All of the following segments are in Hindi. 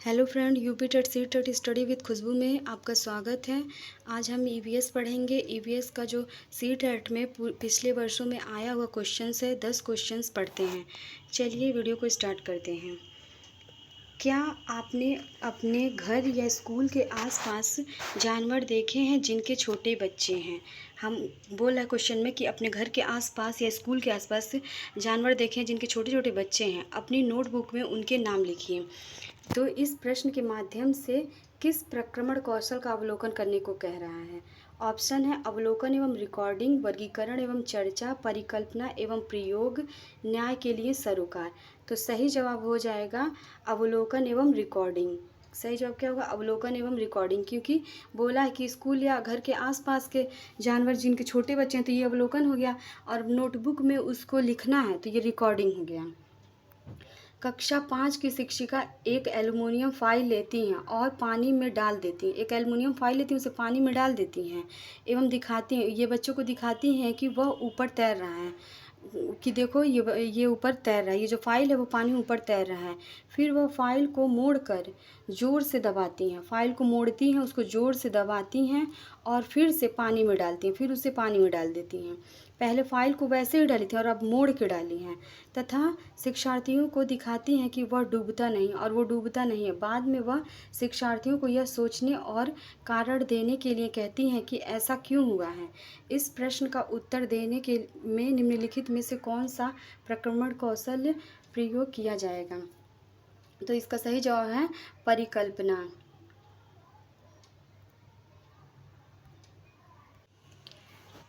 Hello friend, UP TET C TET study with Khushboo में आपका स्वागत है। आज हम ईवीएस पढ़ेंगे। ईवीएस का जो सी टेट में पिछले वर्षों में आया हुआ क्वेश्चंस है, 10 क्वेश्चंस पढ़ते हैं। चलिए वीडियो को स्टार्ट करते हैं। क्या आपने अपने घर या स्कूल के आसपास जानवर देखे हैं जिनके छोटे बच्चे हैं? हम बोला है क्वेश्चन में कि अपने घर के आसपास या स्कूल के आसपास जानवर देखे हैं जिनके छोटे छोटे बच्चे हैं। अपनी नोटबुक में उनके नाम लिखिए। तो इस प्रश्न के माध्यम से किस प्रक्रमण कौशल का अवलोकन करने को कह रहा है? ऑप्शन है अवलोकन एवं रिकॉर्डिंग, वर्गीकरण एवं चर्चा, परिकल्पना एवं प्रयोग, न्याय के लिए सरोकार। तो सही जवाब हो जाएगा अवलोकन एवं रिकॉर्डिंग। सही जवाब क्या होगा? अवलोकन एवं रिकॉर्डिंग, क्योंकि बोला है कि स्कूल या घर के आसपास के जानवर जिनके छोटे बच्चे हैं तो ये अवलोकन हो गया, और नोटबुक में उसको लिखना है तो ये रिकॉर्डिंग हो गया। कक्षा 5 की शिक्षिका एक एल्युमिनियम फाइल लेती हैं और पानी में डाल देती हैं। एक एल्युमिनियम फाइल लेती हैं, उसे पानी में डाल देती हैं एवं दिखाती हैं, ये बच्चों को दिखाती हैं कि वह ऊपर तैर रहा है, कि देखो ये ऊपर तैर रहा है, ये जो फाइल है वो पानी में ऊपर तैर रहा है। फिर वह फाइल को मोड़कर ज़ोर से दबाती हैं, फाइल को मोड़ती हैं, उसको ज़ोर से दबाती हैं और फिर से पानी में डालती हैं, फिर उसे पानी में डाल देती हैं। पहले फाइल को वैसे ही डाली थी और अब मोड़ के डाली हैं, तथा शिक्षार्थियों को दिखाती हैं कि वह डूबता नहीं, और वो डूबता नहीं है। बाद में वह शिक्षार्थियों को यह सोचने और कारण देने के लिए कहती हैं कि ऐसा क्यों हुआ है। इस प्रश्न का उत्तर देने के में निम्नलिखित में से कौन सा प्रक्रमण कौशल प्रयोग किया जाएगा? तो इसका सही जवाब है परिकल्पना।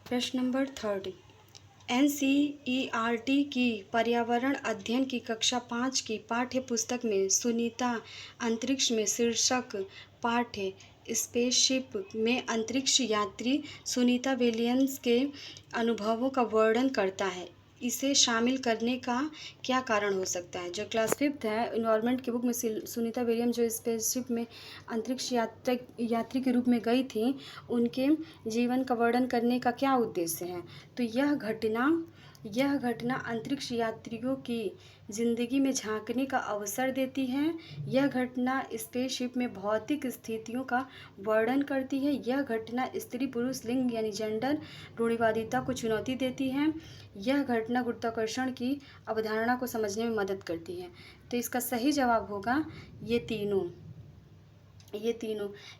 प्रश्न नंबर 3। एनसीईआरटी की पर्यावरण अध्ययन की कक्षा 5 की पाठ्य पुस्तक में सुनीता अंतरिक्ष में शीर्षक पाठ्य स्पेसशिप में अंतरिक्ष यात्री सुनीता विलियम्स के अनुभवों का वर्णन करता है। इसे शामिल करने का क्या कारण हो सकता है? जो क्लास 5 है इन्वायरमेंट की बुक में सुनीता विलियम जो स्पेसशिप में अंतरिक्ष यात्री के रूप में गई थी, उनके जीवन का वर्णन करने का क्या उद्देश्य है? तो यह घटना अंतरिक्ष यात्रियों की जिंदगी में झांकने का अवसर देती है। यह घटना स्पेसशिप में भौतिक स्थितियों का वर्णन करती है। यह घटना स्त्री पुरुष लिंग यानी जेंडर रूढ़िवादिता को चुनौती देती है। यह घटना गुरुत्वाकर्षण की अवधारणा को समझने में मदद करती है। तो इसका सही जवाब होगा ये तीनों।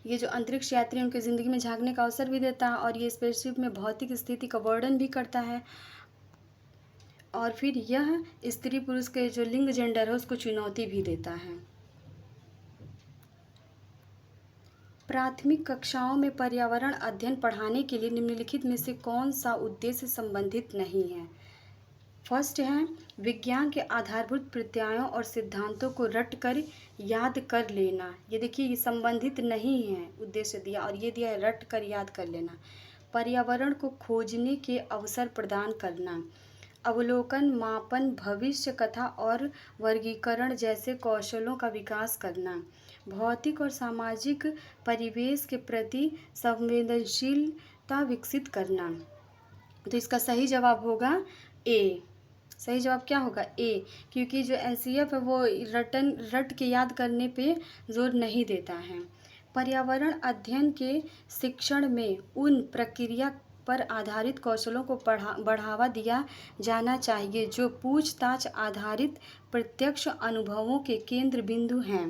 ये जो अंतरिक्ष यात्री उनकी ज़िंदगी में झांकने का अवसर भी देता है, और ये स्पेसशिप में भौतिक स्थिति का वर्णन भी करता है, और फिर यह स्त्री पुरुष के जो लिंग जेंडर है उसको चुनौती भी देता है। प्राथमिक कक्षाओं में पर्यावरण अध्ययन पढ़ाने के लिए निम्नलिखित में से कौन सा उद्देश्य संबंधित नहीं है? फर्स्ट है विज्ञान के आधारभूत प्रत्ययों और सिद्धांतों को रट कर याद कर लेना। ये देखिए, ये संबंधित नहीं है उद्देश्य दिया, और ये दिया है रट कर याद कर लेना। पर्यावरण को खोजने के अवसर प्रदान करना। अवलोकन, मापन, भविष्य कथा और वर्गीकरण जैसे कौशलों का विकास करना। भौतिक और सामाजिक परिवेश के प्रति संवेदनशीलता विकसित करना। तो इसका सही जवाब होगा ए। सही जवाब क्या होगा? ए, क्योंकि जो एनसीएफ है वो रट के याद करने पे जोर नहीं देता है। पर्यावरण अध्ययन के शिक्षण में उन प्रक्रिया पर आधारित कौशलों को बढ़ावा दिया जाना चाहिए जो पूछताछ आधारित प्रत्यक्ष अनुभवों के केंद्र बिंदु हैं।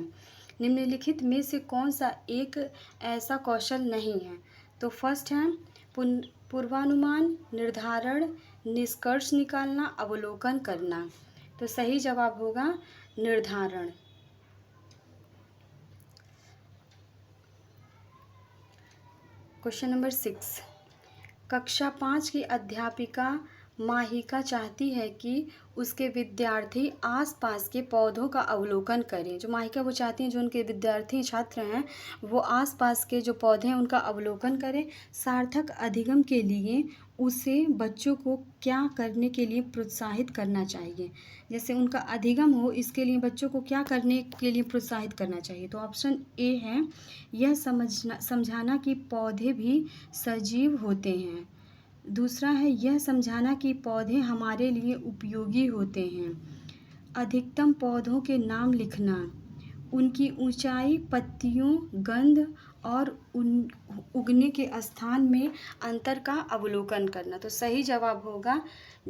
निम्नलिखित में से कौन सा एक ऐसा कौशल नहीं है? तो फर्स्ट है पूर्वानुमान, निर्धारण, निष्कर्ष निकालना, अवलोकन करना। तो सही जवाब होगा निर्धारण। Question number 6। कक्षा 5 की अध्यापिका माहिका चाहती है कि उसके विद्यार्थी आसपास के पौधों का अवलोकन करें। जो माहिका वो चाहती हैं जो उनके विद्यार्थी छात्र हैं वो आसपास के जो पौधे हैं उनका अवलोकन करें। सार्थक अधिगम के लिए उसे बच्चों को क्या करने के लिए प्रोत्साहित करना चाहिए? जैसे उनका अधिगम हो, इसके लिए बच्चों को क्या करने के लिए प्रोत्साहित करना चाहिए? तो ऑप्शन ए है यह समझाना कि पौधे भी सजीव होते हैं। दूसरा है यह समझाना कि पौधे हमारे लिए उपयोगी होते हैं। अधिकतम पौधों के नाम लिखना। उनकी ऊंचाई, पत्तियों, गंध और उगने के स्थान में अंतर का अवलोकन करना। तो सही जवाब होगा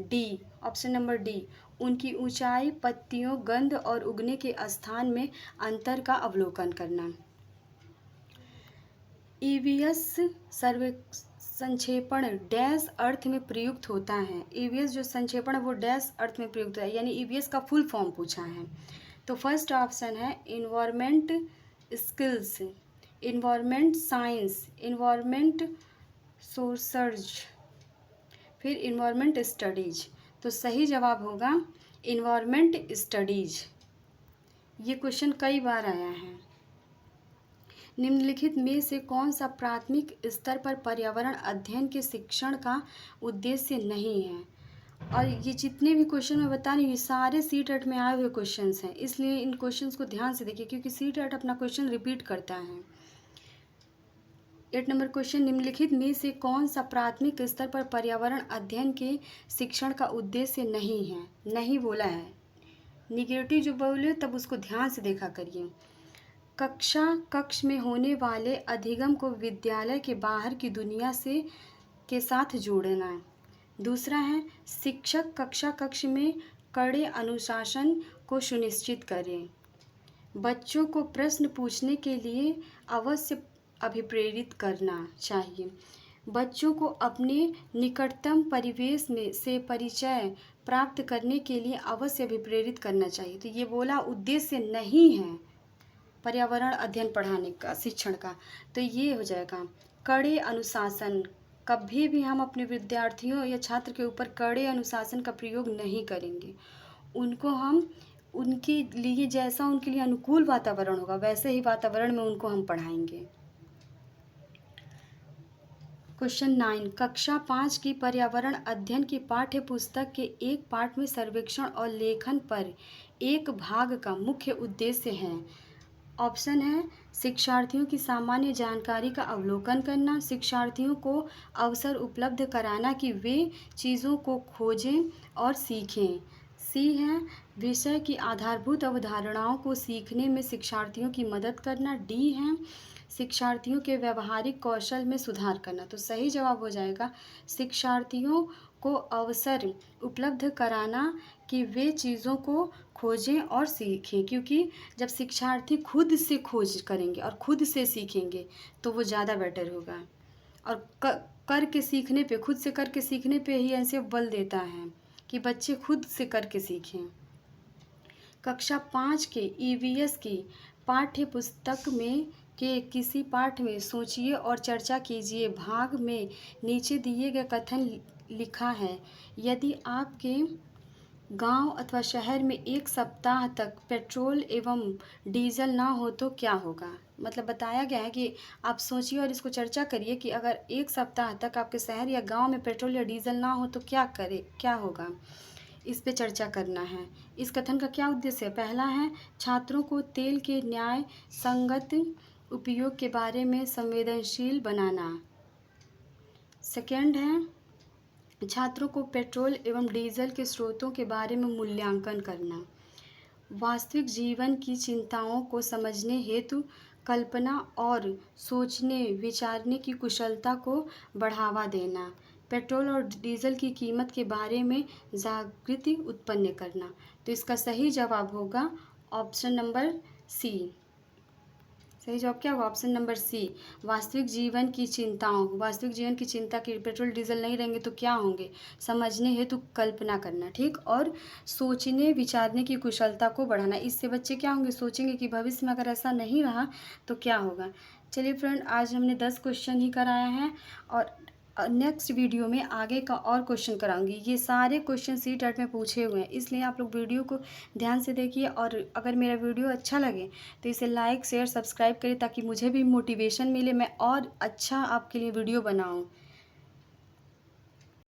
डी, ऑप्शन नंबर डी, उनकी ऊंचाई, पत्तियों, गंध और उगने के स्थान में अंतर का अवलोकन करना। ईवीएस सर्वे संक्षेपण डैश अर्थ में प्रयुक्त होता है। ईवीएस जो संक्षेपण है वो डैश अर्थ में प्रयुक्त है, यानी ईवीएस का फुल फॉर्म पूछा है। तो फर्स्ट ऑप्शन है environment skills, environment science, environment sources, फिर इन्वायरमेंट स्टडीज। तो सही जवाब होगा इन्वायरमेंट स्टडीज। ये क्वेश्चन कई बार आया है। निम्नलिखित में से कौन सा प्राथमिक स्तर पर पर्यावरण अध्ययन के शिक्षण का उद्देश्य नहीं है? और ये जितने भी क्वेश्चन मैं बता रही हूँ ये सारे CTET में आए हुए क्वेश्चंस हैं, इसलिए इन क्वेश्चंस को ध्यान से देखिए क्योंकि CTET अपना क्वेश्चन रिपीट करता है। 8 नंबर क्वेश्चन, निम्नलिखित में से कौन सा प्राथमिक स्तर पर पर्यावरण अध्ययन के शिक्षण का उद्देश्य नहीं है? नहीं बोला है, निगेटिव जो बोले तब उसको ध्यान से देखा करिए। कक्ष में होने वाले अधिगम को विद्यालय के बाहर की दुनिया से के साथ जोड़ना। दूसरा है शिक्षक कक्ष में कड़े अनुशासन को सुनिश्चित करें। बच्चों को प्रश्न पूछने के लिए अवश्य अभिप्रेरित करना चाहिए। बच्चों को अपने निकटतम परिवेश में से परिचय प्राप्त करने के लिए अवश्य अभिप्रेरित करना चाहिए। तो ये बोला उद्देश्य नहीं है पर्यावरण अध्ययन पढ़ाने का, शिक्षण का, तो ये हो जाएगा कड़े अनुशासन। कभी भी हम अपने विद्यार्थियों या छात्र के ऊपर कड़े अनुशासन का प्रयोग नहीं करेंगे। उनको हम उनके लिए जैसा उनके लिए अनुकूल वातावरण होगा वैसे ही वातावरण में उनको हम पढ़ाएंगे। क्वेश्चन 9, कक्षा 5 की पर्यावरण अध्ययन की पाठ्य पुस्तक के एक पाठ में सर्वेक्षण और लेखन पर एक भाग का मुख्य उद्देश्य है। ऑप्शन है शिक्षार्थियों की सामान्य जानकारी का अवलोकन करना, शिक्षार्थियों को अवसर उपलब्ध कराना कि वे चीज़ों को खोजें और सीखें। सी है विषय की आधारभूत अवधारणाओं को सीखने में शिक्षार्थियों की मदद करना। डी है शिक्षार्थियों के व्यवहारिक कौशल में सुधार करना। तो सही जवाब हो जाएगा शिक्षार्थियों को अवसर उपलब्ध कराना कि वे चीज़ों को खोजें और सीखें, क्योंकि जब शिक्षार्थी खुद से खोज करेंगे और खुद से सीखेंगे तो वो ज़्यादा बेटर होगा। और करके सीखने पे, खुद से करके सीखने पे ही ऐसे बल देता है कि बच्चे खुद से करके सीखें। कक्षा 5 के EVS की पाठ्य पुस्तक में के किसी पाठ में सोचिए और चर्चा कीजिए भाग में नीचे दिए गए कथन लिखा है। यदि आपके गांव अथवा शहर में एक सप्ताह तक पेट्रोल एवं डीजल ना हो तो क्या होगा? मतलब बताया गया है कि आप सोचिए और इसको चर्चा करिए कि अगर एक सप्ताह तक आपके शहर या गांव में पेट्रोल या डीजल ना हो तो क्या होगा, इस पे चर्चा करना है। इस कथन का क्या उद्देश्य है? पहला है छात्रों को तेल के न्याय संगत उपयोग के बारे में संवेदनशील बनाना। सेकेंड है छात्रों को पेट्रोल एवं डीजल के स्रोतों के बारे में मूल्यांकन करना। वास्तविक जीवन की चिंताओं को समझने हेतु कल्पना और सोचने विचारने की कुशलता को बढ़ावा देना। पेट्रोल और डीजल की कीमत के बारे में जागृति उत्पन्न करना। तो इसका सही जवाब होगा ऑप्शन नंबर सी। सही जवाब क्या होगा? ऑप्शन नंबर सी, वास्तविक जीवन की चिंताओं। वास्तविक जीवन की चिंता की पेट्रोल डीजल नहीं रहेंगे तो क्या होंगे? समझने हेतु कल्पना करना, ठीक, और सोचने विचारने की कुशलता को बढ़ाना। इससे बच्चे क्या होंगे? सोचेंगे कि भविष्य में अगर ऐसा नहीं रहा तो क्या होगा। चलिए फ्रेंड, आज हमने 10 क्वेश्चन ही कराया है और नेक्स्ट वीडियो में आगे का और क्वेश्चन कराऊंगी। ये सारे क्वेश्चन CTET में पूछे हुए हैं, इसलिए आप लोग वीडियो को ध्यान से देखिए और अगर मेरा वीडियो अच्छा लगे तो इसे लाइक शेयर सब्सक्राइब करें ताकि मुझे भी मोटिवेशन मिले, मैं और अच्छा आपके लिए वीडियो बनाऊं।